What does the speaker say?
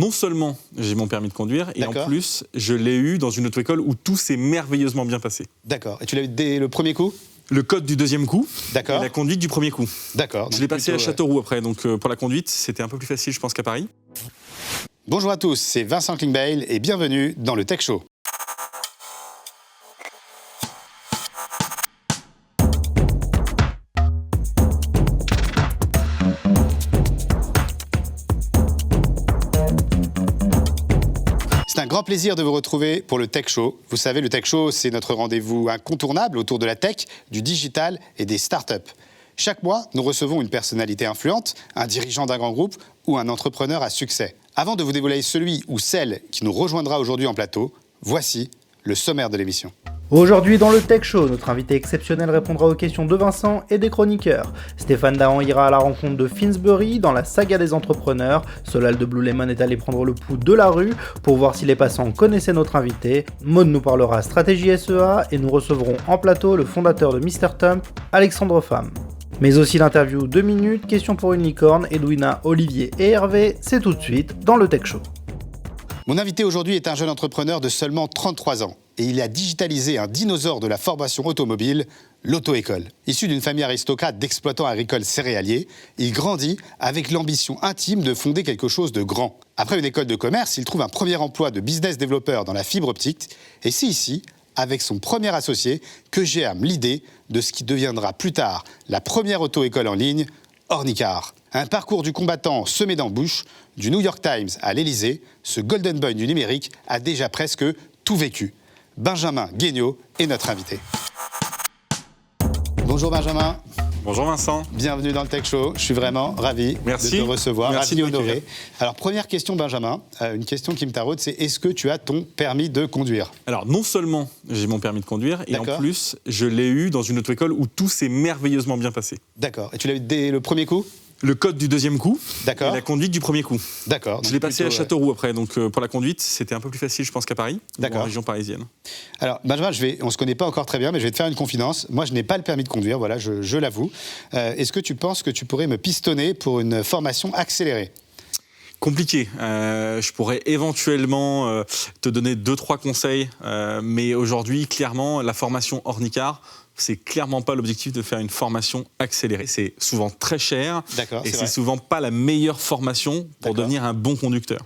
non seulement j'ai mon permis de conduire, et en D'accord. plus, je l'ai eu dans une auto-école où tout s'est merveilleusement bien passé. D'accord. Et tu l'as eu dès le premier coup? Le code du deuxième coup D'accord. et la conduite du premier coup. D'accord. Je l'ai passé à Châteauroux après, donc pour la conduite, c'était un peu plus facile, je pense, qu'à Paris. Bonjour à tous, c'est Vincent Klingbeil et bienvenue dans le Tech Show. C'est un grand plaisir de vous retrouver pour le Tech Show. Vous savez, le Tech Show, c'est notre rendez-vous incontournable autour de la tech, du digital et des startups. Chaque mois, nous recevons une personnalité influente, un dirigeant d'un grand groupe ou un entrepreneur à succès. Avant de vous dévoiler celui ou celle qui nous rejoindra aujourd'hui en plateau, voici le sommaire de l'émission. Aujourd'hui dans le Tech Show, notre invité exceptionnel répondra aux questions de Vincent et des chroniqueurs. Stéphane Dahan ira à la rencontre de Finsbury dans la saga des entrepreneurs. Solal de Blue Lemon est allé prendre le pouls de la rue pour voir si les passants connaissaient notre invité. Maud nous parlera stratégie SEA et nous recevrons en plateau le fondateur de Mr Thump, Alexandre Pham. Mais aussi l'interview 2 minutes, questions pour une licorne, Edwina, Olivier et Hervé, c'est tout de suite dans le Tech Show. Mon invité aujourd'hui est un jeune entrepreneur de seulement 33 ans et il a digitalisé un dinosaure de la formation automobile, l'auto-école. Issu d'une famille aristocrate d'exploitants agricoles céréaliers, il grandit avec l'ambition intime de fonder quelque chose de grand. Après une école de commerce, il trouve un premier emploi de business développeur dans la fibre optique et c'est ici, avec son premier associé, que germe l'idée de ce qui deviendra plus tard la première auto-école en ligne, Ornicar. Un parcours du combattant semé d'embûches, du New York Times à l'Elysée, ce Golden Boy du numérique a déjà presque tout vécu. Benjamin Guignot est notre invité. Bonjour Benjamin. Bonjour Vincent. Bienvenue dans le Tech Show. Je suis vraiment ravi de te recevoir, Merci ravi honoré. Alors première question Benjamin, une question qui me taraude, c'est est-ce que tu as ton permis de conduire? Alors non seulement j'ai mon permis de conduire, et en D'accord. plus, je l'ai eu dans une auto-école où tout s'est merveilleusement bien passé. D'accord. Et tu l'as eu dès le premier coup? Le code du deuxième coup D'accord. et la conduite du premier coup. D'accord. Je l'ai passé à Châteauroux après, donc pour la conduite, c'était un peu plus facile, je pense, qu'à Paris, D'accord. en région parisienne. Alors, Benjamin, on ne se connaît pas encore très bien, mais je vais te faire une confidence. Moi, je n'ai pas le permis de conduire, voilà, je l'avoue. Est-ce que tu penses que tu pourrais me pistonner pour une formation accélérée? Compliqué. Je pourrais éventuellement te donner 2-3 conseils, mais aujourd'hui, clairement, la formation Ornicar, c'est clairement pas l'objectif de faire une formation accélérée. C'est souvent très cher. D'accord, et c'est c'est vrai. souvent pas la meilleure formation pour D'accord. devenir un bon conducteur.